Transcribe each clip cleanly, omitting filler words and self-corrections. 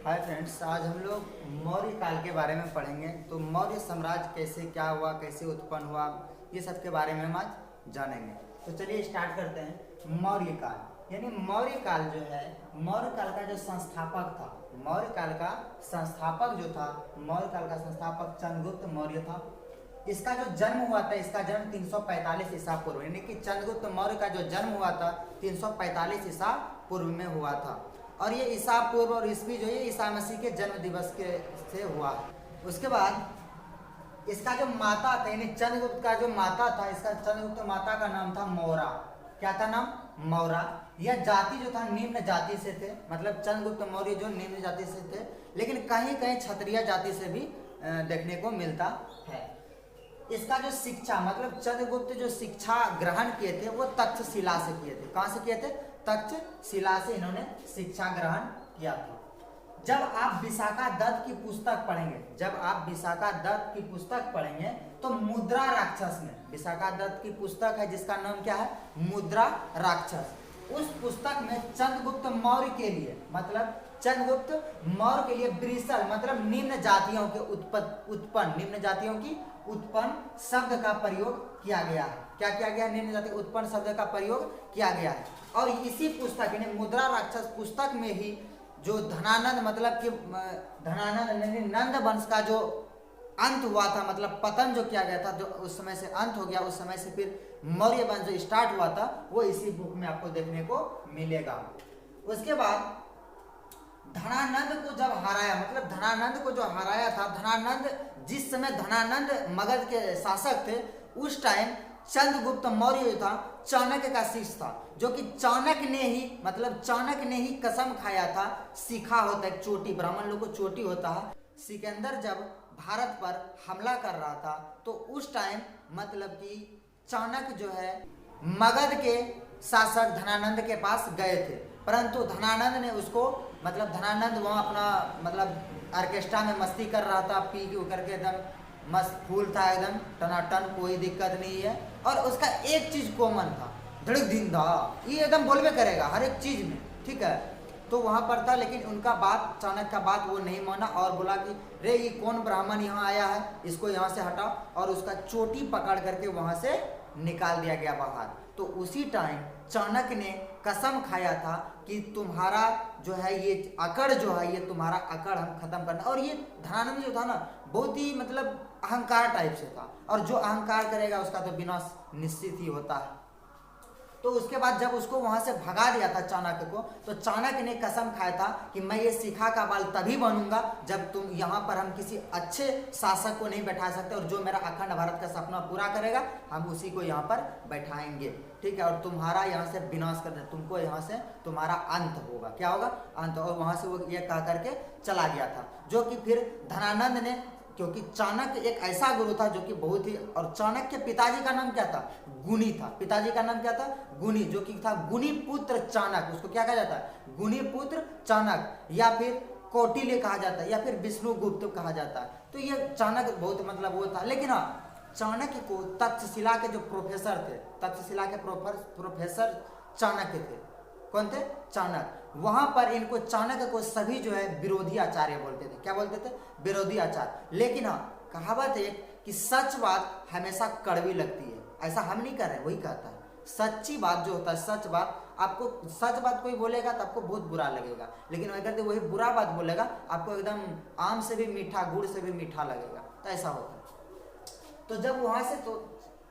Hi friends, आज हम लोग मौर्य काल के बारे में पढ़ेंगे। तो मौर्य साम्राज्य कैसे क्या हुआ, कैसे उत्पन्न हुआ, ये सब के बारे में हम आज जानेंगे। तो चलिए स्टार्ट करते हैं। मौर्य काल यानी मौर्य काल जो है, मौर्य काल का जो संस्थापक था, मौर्य काल का संस्थापक जो था, मौर्य काल का संस्थापक चंद्रगुप्त मौर्य था। इसका जो जन्म हुआ था, इसका जन्म 345 ईसा पूर्व, यानी कि चंद्रगुप्त मौर्य का जो जन्म हुआ था 345 ईसा पूर्व में हुआ था। और ये ईसा पूर्व और ईस्वी जो है ईसा मसीह के जन्म दिवस के से हुआ। उसके बाद इसका जो माता था, यानी चंद्रगुप्त का जो माता था, इसका चंद्रगुप्त माता का नाम था मौरा। क्या था नाम? मौरा। यह जाति जो था निम्न जाति से थे, मतलब चंद्रगुप्त मौर्य जो निम्न जाति से थे, लेकिन कहीं कहीं क्षत्रिय जाति से भी देखने को मिलता है। इसका जो शिक्षा, मतलब चंद्रगुप्त जो शिक्षा ग्रहण किए थे वो तक्षशिला से किए थे। कहां से किए थे? तक्षशिला से इन्होंने शिक्षा ग्रहण किया था। जब आप विशाखा दत्त की पुस्तक पढ़ेंगे, जब आप विशाखा दत्त की पुस्तक पढ़ेंगे तो मुद्रा राक्षस में, विशाखा दत्त की पुस्तक है जिसका नाम क्या है? मुद्रा राक्षस। उस पुस्तक में चंद्रगुप्त मौर्य के लिए, मतलब चंद्रगुप्त मौर्य के लिए ब्रिसल, मतलब निम्न जातियों के उत्पन्न, निम्न जातियों की उत्पन्न शब्द का प्रयोग किया गया है। क्या किया गया? निम्न जाति उत्पन्न शब्द का प्रयोग किया गया है। और इसी पुस्तक यानी मुद्रा राक्षस पुस्तक में ही जो धनानंद, मतलब कि धनानंद यानी नंद वंश का जो अंत हुआ था, मतलब पतन जो किया गया था, जो उस समय से अंत हो गया, उस समय से फिर मौर्य वंश जो स्टार्ट हुआ था वो इसी बुक में आपको देखने को मिलेगा। उसके बाद धनानंद को जब हराया, मतलब धनानंद को जो हराया था, धनानंद जिस समय धनानंद मगध के शासक थे उस टाइम चंद्रगुप्त मौर्य जो था चाणक्य का शिष्य था, जो कि चाणक्य ने ही, मतलब चाणक्य ने ही कसम खाया था, सीखा होता है चोटी, ब्राह्मण लोग को चोटी होता है। सिकंदर जब भारत पर हमला कर रहा था तो उस टाइम मतलब कि चाणक्य जो है मगध के शासक धनानंद के पास गए थे, परंतु धनानंद ने उसको, मतलब धनानंद वहाँ अपना मतलब ऑर्केस्ट्रा में मस्ती कर रहा था, पी करके एकदम मस्त फूल था, एकदम टनाटन, कोई दिक्कत नहीं है। और उसका एक चीज कॉमन था, धड़क दिन धा, ये एकदम बोलबे करेगा हर एक चीज में, ठीक है। तो वहां पर था, लेकिन उनका बात, चाणक्य का बात वो नहीं माना और बोला कि रे ये कौन ब्राह्मण यहाँ आया है, इसको यहाँ से हटाओ, और उसका चोटी पकड़ करके वहां से निकाल दिया गया बाहर। तो उसी टाइम चाणक्य ने कसम खाया था कि तुम्हारा जो है ये अकड़ जो है, ये तुम्हारा अकड़ हम खत्म करना। और ये धनानंद जो था ना बहुत ही मतलब अहंकार टाइप से था, और जो अहंकार करेगा उसका तो विनाश निश्चित ही होता है। तो उसके बाद जब उसको वहां से भगा दिया था चाणक्य को, तो चाणक्य ने कसम खाया था कि मैं ये शिखा का बाल तभी बनूंगा जब तुम यहाँ पर हम किसी अच्छे शासक को नहीं बैठा सकते, और जो मेरा अखंड भारत का सपना पूरा करेगा हम उसी को यहाँ पर बैठाएंगे, ठीक है। और तुम्हारा यहाँ से विनाश करना, तुमको यहाँ से तुम्हारा अंत होगा। क्या होगा? अंत। और वहां से वो ये कह करके चला गया था, जो कि फिर धनानंद ने, क्योंकि चाणक्य एक ऐसा गुरु था जो कि बहुत ही, और चाणक्य के पिताजी का नाम क्या था? गुनी था। पिताजी का नाम क्या था? गुनी, जो कि था गुनी पुत्र चाणक्य। उसको क्या कहा जाता है? गुनी पुत्र चाणक्य, या फिर कौटिल्य कहा जाता है, या फिर विष्णुगुप्त कहा जाता है। तो ये चाणक्य बहुत मतलब वो था। लेकिन हाँ, चाणक्य को तक्षशिला के जो प्रोफेसर थे, तक्षशिला के प्रोफेसर चाणक्य थे। कौन थे? चाणक्य। वहां पर इनको, चाणक्य को सभी जो है विरोधी आचार्य बोलते थे। क्या बोलते थे? विरोधी आचार्य। लेकिन हाँ, कहावत है कि सच बात हमेशा कड़वी लगती है। ऐसा हम नहीं कर रहे, वही कहता है। सच्ची बात जो होता है, सच बात, आपको सच बात कोई बोलेगा तो आपको बहुत बुरा लगेगा, लेकिन अगर वही बुरा बात बोलेगा आपको एकदम आम से भी मीठा, गुड़ से भी मीठा लगेगा। तो ऐसा होता है। तो जब वहां से, तो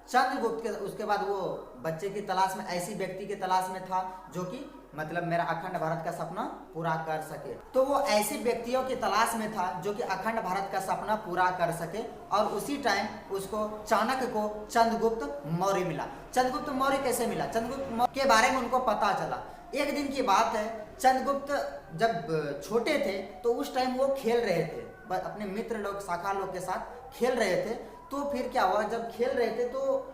चंद्रगुप्त के उसके बाद वो बच्चे की तलाश में, ऐसी व्यक्ति की तलाश में था जो कि मतलब मेरा अखंड भारत का सपना पूरा कर सके। तो वो ऐसे व्यक्तियों की तलाश में था जो कि अखंड भारत का सपना पूरा कर सके। और उसी टाइम उसको, चाणक्य को चंद्रगुप्त मौर्य मिला। चंद्रगुप्त मौर्य कैसे मिला? चंद्रगुप्त मौर्य के बारे में उनको पता चला। एक दिन की बात है, चंद्रगुप्त जब छोटे थे तो उस टाइम वो खेल रहे थे, अपने मित्र लोग, शाखा लोग के साथ खेल रहे थे। तो फिर क्या हुआ, जब खेल रहे थे तो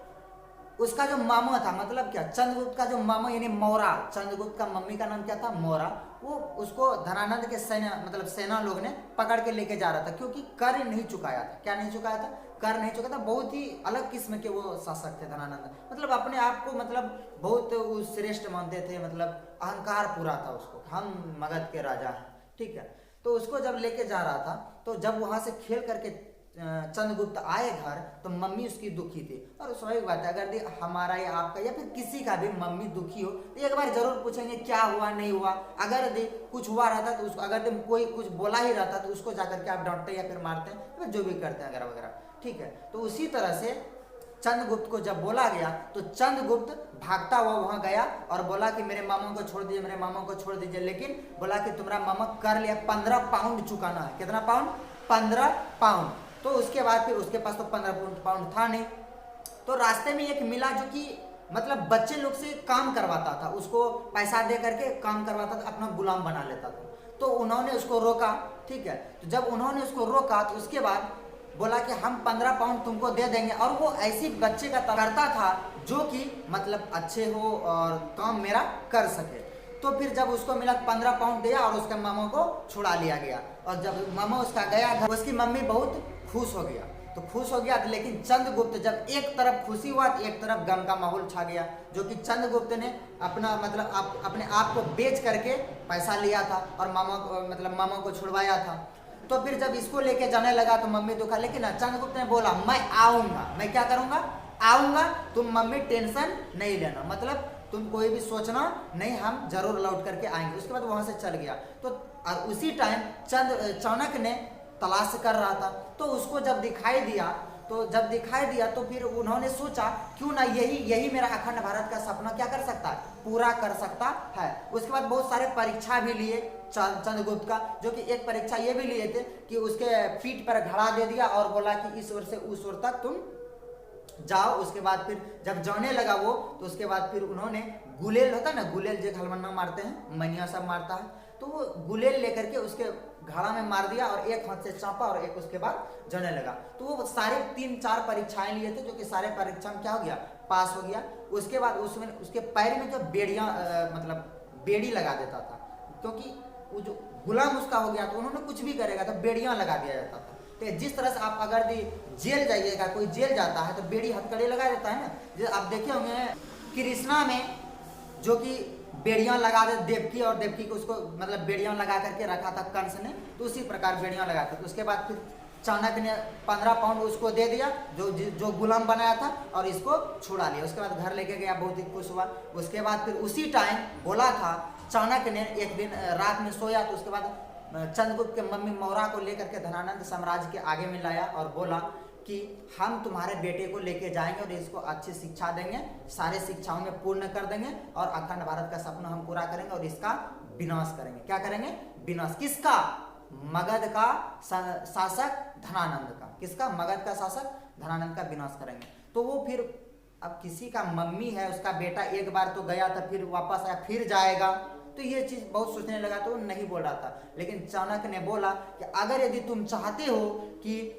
उसका जो मामा था, मतलब क्या, चंद्रगुप्त का जो मामा यानी मौरा, चंद्रगुप्त का मम्मी का नाम क्या था? मौरा। वो उसको धनानंद के सेना, मतलब सेना लोग ने पकड़ के लेके जा रहा था, क्योंकि कर नहीं चुकाया था। क्या नहीं चुकाया था? कर नहीं चुका था। बहुत ही अलग किस्म के वो शासक थे धनानंद, मतलब अपने आप को मतलब बहुत श्रेष्ठ मानते थे, मतलब अहंकार पूरा था उसको, हम मगध के राजा हैं, ठीक है। तो उसको जब लेके जा रहा था, तो जब वहां से खेल करके चंद्रगुप्त आए घर, तो मम्मी उसकी दुखी थी। और स्वाभाविक बात है, अगर हमारा या आपका या फिर किसी का भी मम्मी दुखी हो तो एक बार जरूर पूछेंगे क्या हुआ नहीं हुआ। अगर कुछ हुआ रहता तो उसको, अगर कोई कुछ बोला ही रहता तो उसको जाकर के आप डांटते या फिर मारते हैं, तो जो भी करते हैं वगैरह वगैरह, ठीक है। तो उसी तरह से चंद्रगुप्त को जब बोला गया तो चंद्रगुप्त भागता हुआ वहां गया और बोला कि मेरे मामा को छोड़ दीजिए, मेरे मामा को छोड़ दीजिए। लेकिन बोला कि तुम्हारा मामा कर लिया, 15 पाउंड चुकाना है। कितना पाउंड? 15 पाउंड। तो उसके बाद फिर उसके पास तो 15 पाउंड था नहीं, तो रास्ते में एक मिला जो कि मतलब बच्चे लोग से काम करवाता था, उसको पैसा दे करके काम करवाता था, अपना गुलाम बना लेता था। तो उन्होंने उसको रोका, ठीक है। तो जब उन्होंने उसको रोका तो उसके बाद बोला कि हम 15 पाउंड तुमको दे देंगे। और वो ऐसी बच्चे का करता था जो कि मतलब अच्छे हो और काम मेरा कर सके। तो फिर जब उसको मिला 15 पाउंड दिया और उसके मामा को छुड़ा लिया गया। और जब मामा उसका गया घर, उसकी मम्मी बहुत खुश हो गया। तो खुश हो गया, लेकिन चंद्रगुप्त जब एक तरफ खुशी हुआ तो एक तरफ गम का माहौल छा गया, जो कि चंद्रगुप्त ने अपना मतलब अपने आप को बेच करके पैसा लिया था और मामा को छुड़वाया था। तो फिर जब इसको लेके जाने लगा तो मम्मी दुखा, लेकिन चंद्रगुप्त ने बोला मैं आऊंगा, मैं क्या करूंगा? आऊंगा, तुम मम्मी टेंशन नहीं लेना, मतलब तुम कोई भी सोचना नहीं, हम जरूर लौट करके आएंगे। उसके बाद वहां से चल गया। तो और उसी टाइम चाणक्य ने तलाश कर रहा था, तो उसको जब दिखाई दिया तो फिर उन्होंने सोचा क्यों ना यही मेरा अखंड भारत का सपना क्या कर सकता है, पूरा कर सकता है। उसके बाद बहुत सारे परीक्षा भी लिए चंद्रगुप्त का, जो कि एक परीक्षा ये भी लिए थे कि उसके पीठ पर घड़ा दे दिया और बोला कि इस ओर से उस ओर तक तुम जाओ। उसके बाद फिर जब जाने लगा वो, तो उसके बाद फिर उन्होंने गुलेल होता है ना, गुलेल जो हलमन्ना मारते हैं, मनिया सब मारता है, तो वो गुलेल लेकर के उसके घड़ा में मार दिया और एक हाथ से चापा और एक उसके बाद जाने लगा। तो वो सारे 3-4 परीक्षाएं लिए थे, जो कि सारे परीक्षा में क्या हो गया, पास हो गया। उसके बाद उसमें उसके पैर में जो बेड़ियां मतलब बेड़ी लगा देता था, क्योंकि वो जो गुलाम उसका हो गया तो उन्होंने कुछ भी करेगा तो बेड़ियां लगा दिया जाता था। तो जिस तरह से आप अगर जेल जाइएगा, कोई जेल जाता है तो बेड़ी हथकड़ी लगा देता है ना, जैसे आप देखे होंगे कृष्णा में जो कि बेड़ियां लगा दे देवकी, और देवकी को उसको मतलब बेड़ियां लगा करके रखा था कंस ने, तो उसी प्रकार बेड़ियां लगा कर उसके बाद फिर चाणक्य ने 15 पाउंड उसको दे दिया जो गुलाम बनाया था और इसको छुड़ा लिया। उसके बाद घर लेके गया, बहुत ही खुश हुआ। उसके बाद फिर उसी टाइम बोला था चाणक्य ने, एक दिन रात में सोया तो उसके बाद चंद्रगुप्त के मम्मी मौरा को लेकर के धनानंद साम्राज्य के आगे में लाया और बोला कि हम तुम्हारे बेटे को लेके जाएंगे और इसको अच्छी शिक्षा देंगे, सारे शिक्षाओं में पूर्ण कर देंगे और अखंड भारत का सपना हम पूरा करेंगे और इसका विनाश करेंगे। क्या करेंगे? विनाश। किसका? मगध का शासक धनानंद का। किसका? मगध का शासक धनानंद का विनाश करेंगे। तो वो फिर अब किसी का मम्मी है, उसका बेटा एक बार तो गया था, फिर वापस आया, फिर जाएगा, तो ये चीज बहुत सोचने लगा, तो वो नहीं बोल रहा था। लेकिन चाणक्य ने बोला कि अगर यदि तुम चाहते हो कि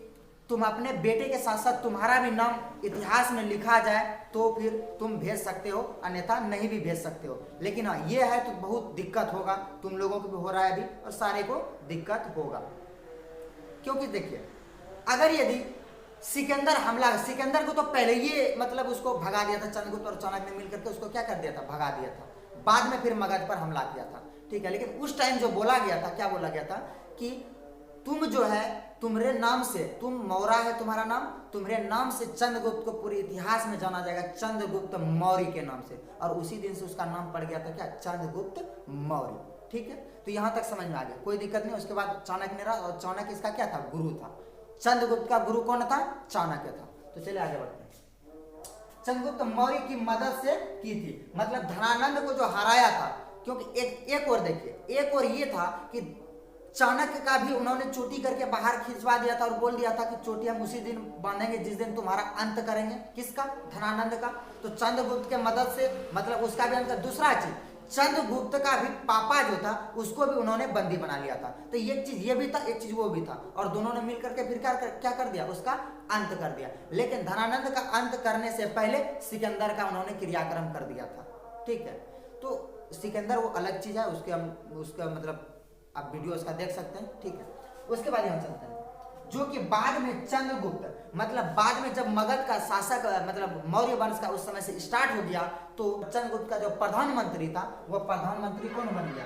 तुम अपने बेटे के साथ साथ तुम्हारा भी नाम इतिहास में लिखा जाए तो फिर तुम भेज सकते हो, अन्यथा नहीं भी भेज सकते हो। लेकिन हाँ ये है तो बहुत दिक्कत होगा, तुम लोगों को भी हो रहा है अभी और सारे को दिक्कत होगा। क्योंकि देखिए अगर यदि सिकंदर को तो पहले ये मतलब उसको भगा दिया था चंद्रगुप्त और चाणक्य ने मिलकर के उसको क्या कर दिया था, भगा दिया था। बाद में फिर मगध पर हमला किया था, ठीक है। लेकिन उस टाइम जो बोला गया था, क्या बोला गया था कि तुम जो है तुम्हारे नाम से, तुम मौर्य है तुम्हारा नाम, तुम्हारे नाम से चंद्रगुप्त को पूरे इतिहास में जाना जाएगा चंद्रगुप्त मौर्य के नाम से। और उसी दिन से उसका नाम पड़ गया था क्या, चंद्रगुप्त मौर्य, ठीक है। तो यहां तक समझ में आ गया, कोई दिक्कत नहीं। उसके बाद चाणक्य ने रहा, और चाणक्य इसका क्या था, गुरु था। चंद्रगुप्त का गुरु कौन था, चाणक्य था। तो चलिए आगे बढ़ते हैं। चंद्रगुप्त मौर्य की मदद से की थी, मतलब धनानंद को जो हराया था। क्योंकि एक और देखिए, एक और ये था कि चाणक्य का भी उन्होंने चोटी करके बाहर खिंचवा दिया था और बोल दिया था कि चोटी हम उसी दिन बांधेंगे जिस दिन तुम्हारा अंत करेंगे। किसका? धनानंद का। तो चंद्रगुप्त के मदद से मतलब उसका भी अंत। दूसरा चीज, चंद्रगुप्त का भी पापा जो था उसको भी उन्होंने बंदी बना लिया था। तो एक चीज ये भी था, एक चीज वो भी था, और दोनों ने मिलकर के फिर क्या कर दिया, उसका अंत कर दिया। लेकिन धनानंद का अंत करने से पहले सिकंदर का उन्होंने क्रियाक्रम कर दिया था, ठीक है। तो सिकंदर वो अलग चीज है, उसका मतलब आप वीडियो उसका देख सकते हैं, ठीक है। उसके बाद यहाँ चलते हैं, जो कि बाद में चंद्रगुप्त मतलब बाद में जब मगध का शासक मतलब मौर्य वंश का उस समय से स्टार्ट हो गया, तो चंद्रगुप्त का जो प्रधानमंत्री था वो प्रधानमंत्री कौन बन गया,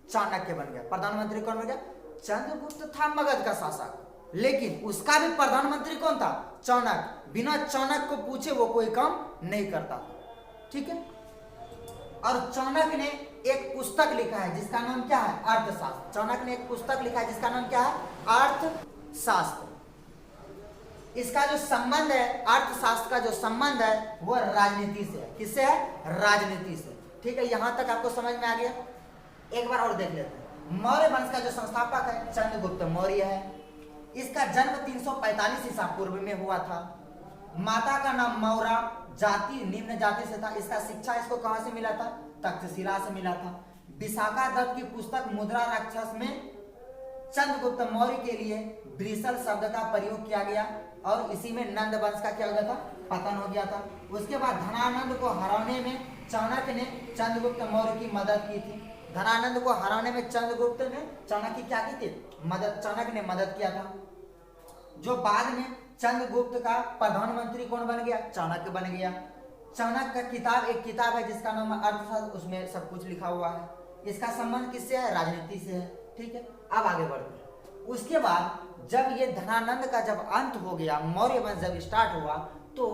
चाणक्य बन गया। प्रधानमंत्री कौन बन गया? चंद्रगुप्त था मगध का शासक, लेकिन उसका भी प्रधानमंत्री कौन था? चाणक्य। बिना चाणक्य को पूछे वो कोई काम नहीं करता, ठीक है। और चाणक्य ने एक पुस्तक लिखा है जिसका नाम क्या है? अर्थशास्त्र। चाणक्य ने एक पुस्तक लिखा है जिसका नाम क्या है? अर्थशास्त्र। इसका जो संबंध है, अर्थशास्त्र का जो संबंध है वो राजनीति से है। किससे है? राजनीति से, ठीक है। यहां तक आपको समझ में आ गया? एक बार और देख लेते हैं। मौर्य वंश का जो संस्थापक है चंद्रगुप्त मौर्य है। इसका जन्म 345 ईसा पूर्व में हुआ था। माता का नाम मौरा, जाति निम्न जाति से था। इसका शिक्षा इसको कहां से मिला था? तक्षशिला से मिला था। विशाखा दत्त की पुस्तक मुद्रा राक्षस में चंद्रगुप्त मौर्य के लिए ब्रिसल शब्द का प्रयोग किया गया और इसी में नंद वंश का क्या हो गया था? पतन हो गया था। उसके बाद धनानंद को हराने में चाणक्य ने चंद्रगुप्त मौर्य की मदद की थी। धनानंद को हराने में चंद्रगुप्त ने चाणक्य की क्या की थी? मदद। चाणक्य ने मदद किया था। जो बाद में चंद्रगुप्त का प्रधानमंत्री कौन बन गया? चाणक्य बन गया। चाणक्य का किताब, एक किताब है जिसका नाम अर्थशास्त्र, उसमें सब कुछ लिखा हुआ है। इसका संबंध किससे है? राजनीति से है, ठीक है। अब आगे बढ़ते हैं। उसके बाद जब ये धनानंद का जब अंत हो गया, मौर्य वंश जब स्टार्ट हुआ, तो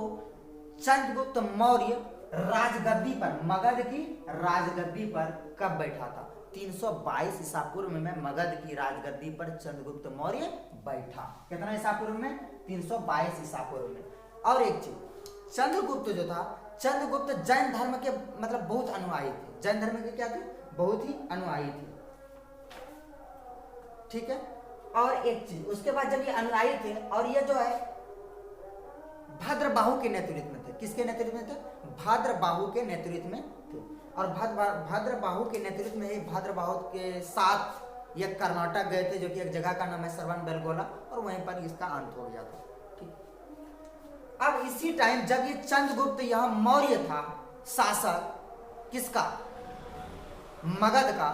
चंद्रगुप्त मौर्य राजगद्दी पर, मगध की राजगद्दी पर कब बैठा था? 322 ईसा पूर्व में मगध की राजगद्दी पर चंद्रगुप्त मौर्य बैठा। कितना ईसा पूर्व में? 322 ईसा पूर्व में। और एक चीज, चंद्रगुप्त जो था, चंद्रगुप्त जैन धर्म के मतलब बहुत अनुयायी थे। जैन धर्म के क्या थे? बहुत ही अनुयायी थे, ठीक है। और एक चीज, उसके बाद जब ये अनुयायी थे और ये जो है भद्रबाहु के नेतृत्व में थे। किसके नेतृत्व में थे? भद्रबाहु के नेतृत्व में थे। और भद्रबाहु के नेतृत्व में ही भद्रबाहु के साथ ये कर्नाटक गए थे, जो कि एक जगह का नाम है श्रवण बेलगोला, और वहीं पर इसका अंत हो गया था, ठीक। अब इसी टाइम जब ये चंद्रगुप्त यहाँ मौर्य था शासक, किसका? मगध का,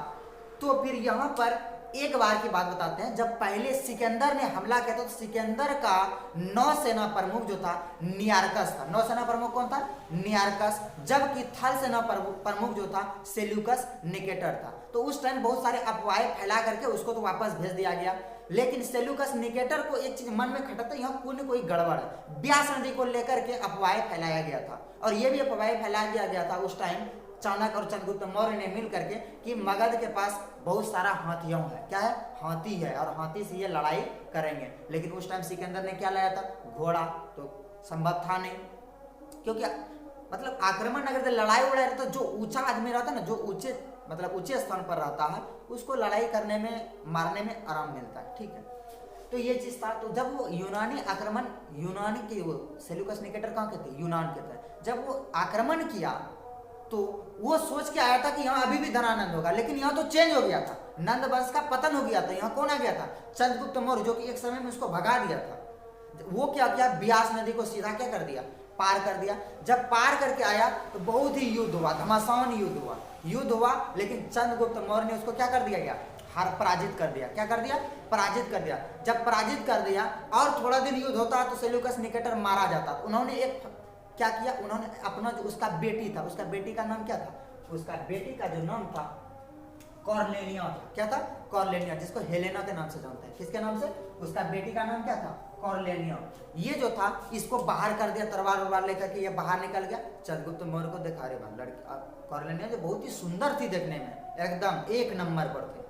तो फिर यहाँ पर एक बार की बात बताते हैं। जब पहले सिकंदर ने हमला किया था, तो सिकंदर का नौसेना प्रमुख जो था नियारकस था। नौसेना प्रमुख कौन था? नियारकस। जबकि थल सेना प्रमुख जो था सेल्यूकस निकेटर था। तो उस टाइम बहुत सारे अफवाहें फैला करके उसको तो वापस भेज दिया गया। लेकिन सेल्यूकस निकेटर को एक चीज मन में खटता, यहाँ कोई न कोई गड़बड़ है। ब्यास नदी को लेकर के अफवाहें फैलाया गया था, और ये भी अफवाहें फैलाया गया था उस टाइम चाणक्य और चंद्रगुप्त मौर्य ने मिल करके कि मगध के पास बहुत सारा हाथियों है। क्या है? हाथी है, और हाथी से ये लड़ाई करेंगे। लेकिन उस टाइम सिकंदर ने क्या लाया था? घोड़ा। तो संभव था नहीं, क्योंकि मतलब आक्रमण अगर लड़ाई उड़ाई रहता, जो ऊंचा आदमी रहता ना, जो ऊंचे मतलब ऊंचे स्थान पर रहता है, उसको लड़ाई करने में, मारने में आराम मिलता है, ठीक है। तो ये चीज था। तो जब वो यूनानी आक्रमण, यूनानी के वो सेल्यूकस निकेटर कहाँ के थे? यूनान के थे। जब वो आक्रमण किया तो वो सोच के आया था कि यहाँ अभी भी धनानंद होगा, लेकिन यहाँ तो चेंज हो गया था। नंद वंश का पतन हो गया था। यहाँ कौन आ गया था? चंद्रगुप्त मौर्य, जो कि एक समय में उसको भगा दिया था। वो क्या किया? ब्यास नदी को सीधा क्या कर दिया? पार कर दिया। जब पार करके आया तो बहुत ही युद्ध हुआ, घमासान युद्ध हुआ। लेकिन चंद्रगुप्त मौर्य ने उसको क्या कर दिया गया? पराजित कर दिया। क्या कर दिया? पराजित कर दिया। जब पराजित कर दिया और थोड़ा दिन युद्ध होता तो सेल्यूकस निकेटर मारा जाता। उन्होंने एक क्या किया? उन्होंने अपना जो उसका बेटी था, उसका बेटी का नाम क्या था? उसका बेटी का जो नाम था कॉर्नेलिया था। क्या था? कॉर्नेलिया, जिसको हेलेना के नाम से जानते हैं। किसके नाम से? उसका बेटी का नाम क्या था? कॉर्नेलिया। ये जो था इसको बाहर कर दिया, तलवार लेकर के ये बाहर निकल गया। चंद्रगुप्त मौर्य को देखा, रे भाई लड़की कॉर्नेलिया जो बहुत ही सुंदर थी देखने में, एकदम एक नंबर पर थी,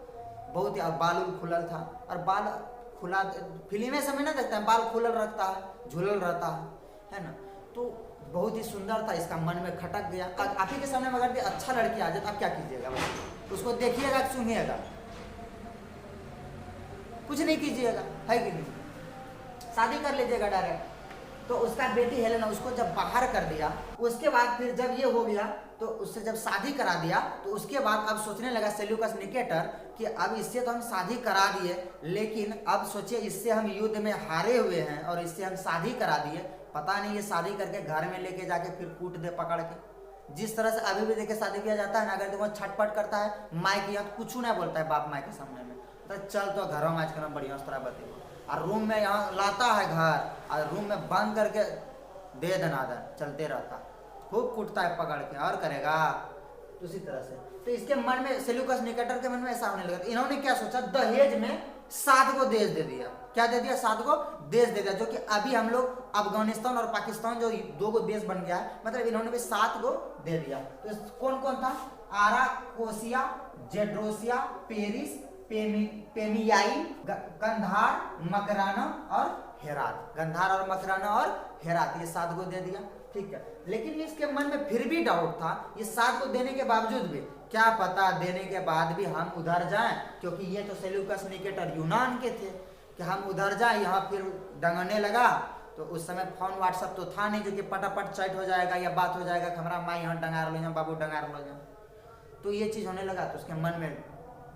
बहुत ही। और बाल खुलल था, और बाल खुला फिल्म समय ना देखता है, बाल खुलल रखता है, झूलल रहता है ना। तो बहुत ही सुंदर था। इसका मन में खटक गया। आप ही के सामने अगर अच्छा लड़की आ जाए तो आप क्या कीजिएगा? उसको देखिएगा, सुनिएगा, कुछ नहीं कीजिएगा, है कि नहीं? शादी कर लीजिएगा डायरेक्ट। तो उसका बेटी हेलेना, उसको जब बाहर कर दिया, उसके बाद फिर जब ये हो गया तो उससे जब शादी करा दिया, तो उसके बाद अब सोचने लगा सेल्यूकस निकेटर कि अब इससे तो हम शादी करा दिए, लेकिन अब सोचिए इससे हम युद्ध में हारे हुए हैं और इससे हम शादी करा दिए, पता नहीं ये शादी करके घर में लेके जाके फिर कूट दे पकड़ के। जिस तरह से अभी भी देखे शादी किया जाता है ना, अगर तो वो छटपट करता है, माई की यहाँ कुछ ना बोलता है बाप माई के सामने में, तो चल तो घरों में आज करना बढ़िया तरह बते, और रूम में यहाँ लाता है घर, और रूम में बंद करके दे दनादन चलते रहता, खूब कूटता है पकड़ के, और करेगा उसी तरह से। तो इसके मन में, सेल्यूकस निकेटर के मन में ऐसा होने लगा। इन्होंने क्या सोचा, दहेज में 7 को देश दे दिया। क्या दे दिया? 7 को देश दे दिया, जो कि अभी हम लोग अफगानिस्तान और पाकिस्तान जो 2 को देश बन गया है, मतलब इन्होंने भी 7 को दे दिया। तो कौन कौन था? आराकोसिया, जेड्रोसिया, पेरिस, पेमियाई, गंधार, मकराना और हेरात। गंधार और मकराना और हेरात, ये 7 को दे दिया। ठीक है, लेकिन इसके मन में फिर भी डाउट था, ये 7 को देने के बावजूद भी, क्या पता देने के बाद भी हम उधर जाएं, क्योंकि ये तो सेल्यूकस निकेटर यूनान के थे, कि हम उधर जाएं, यहाँ फिर डंगने लगा। तो उस समय फोन व्हाट्सअप तो था नहीं, जो कि पटापट चैट हो जाएगा या बात हो जाएगा, हमारा माँ यहाँ डंगार लो, बाबू डंगार लो। तो ये चीज होने लगा, तो उसके मन में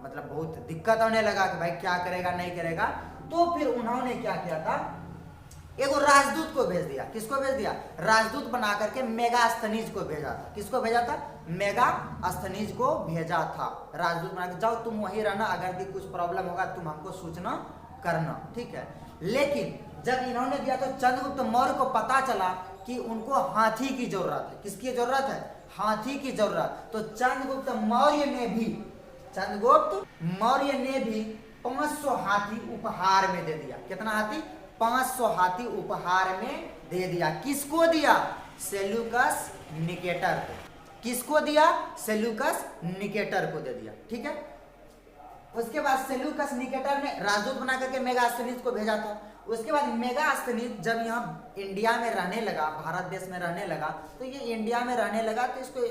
मतलब बहुत दिक्कत होने लगा कि भाई क्या करेगा नहीं करेगा। तो फिर उन्होंने क्या किया था, एक राजदूत को भेज दिया। किसको भेज दिया? राजदूत बना करके मेगास्थनीज को भेजा था। किसको भेजा था? मेगास्थनीज को भेजा था। राजदूत बना के, जाओ तुम वहीं रहना, अगर भी कुछ प्रॉब्लम होगा तुम हमको सूचना करना। ठीक है, लेकिन जब इन्होंने दिया तो चंद्रगुप्त मौर्य को पता चला कि उनको हाथी की जरूरत है। किसकी जरूरत है? हाथी की जरूरत। तो चंद्रगुप्त मौर्य ने भी 500 हाथी उपहार में दे दिया। कितना हाथी? 500 हाथी उपहार में दे दिया। किसको दिया? सेल्यूकस निकेटर को। किसको दिया? सेल्यूकस निकेटर को दे दिया। ठीक है, उसके बाद सेल्यूकस निकेटर ने राजदूत बना करके मेगास्थनीज को भेजा था। उसके बाद मेगास्थनीज जब यहाँ इंडिया में रहने लगा, भारत देश में रहने लगा, तो ये इंडिया में रहने लगा, तो इसको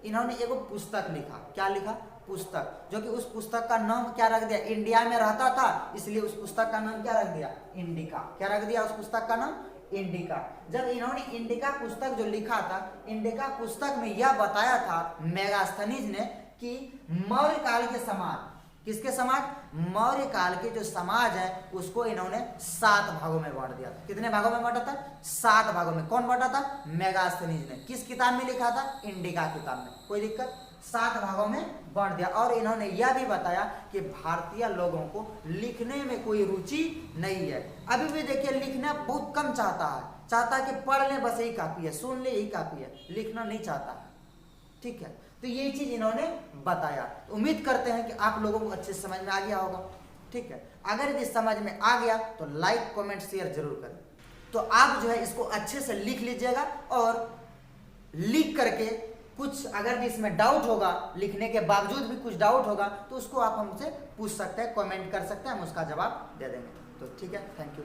इन्होंने एक पुस्तक लिखा। क्या लिखा? पुस्तक, जो कि उस पुस्तक का नाम क्या रख दिया? इंडिया में रहता था, इसलिए उस पुस्तक का नाम क्या रख दिया? इंडिका। क्या रख दिया उस पुस्तक का नाम? इंडिका। जब इन्होंने इंडिका पुस्तक जो लिखा था, इंडिका पुस्तक में यह बताया था मेगास्थनीज ने कि मौर्य काल के समाज, किसके समाज? मौर्य काल के जो समाज है उसको इन्होंने 7 भागों में बांट दिया था। कितने भागों में बांटा था? 7 भागों में। कौन बांटा था? मेगास्थनीज ने। किस किताब में लिखा था? इंडिका किताब में। कोई दिक्कत? 7 भागों में बांट दिया। और इन्होंने यह भी बताया कि भारतीय लोगों को लिखने में कोई रुचि नहीं है। अभी भी देखिए, लिखना बहुत कम चाहता है कि पढ़ ले बस यही काफी है, सुन ले यही काफी है, लिखना नहीं चाहता है। ठीक है, तो ये चीज इन्होंने बताया। तो उम्मीद करते हैं कि आप लोगों को अच्छे से समझ में आ गया होगा। ठीक है, अगर यदि समझ में आ गया तो लाइक कमेंट शेयर जरूर करें। तो आप जो है इसको अच्छे से लिख लीजिएगा, और लिख करके कुछ अगर भी इसमें डाउट होगा, लिखने के बावजूद भी कुछ डाउट होगा, तो उसको आप हमसे पूछ सकते हैं, कमेंट कर सकते हैं, हम उसका जवाब दे देंगे। तो ठीक है, थैंक यू।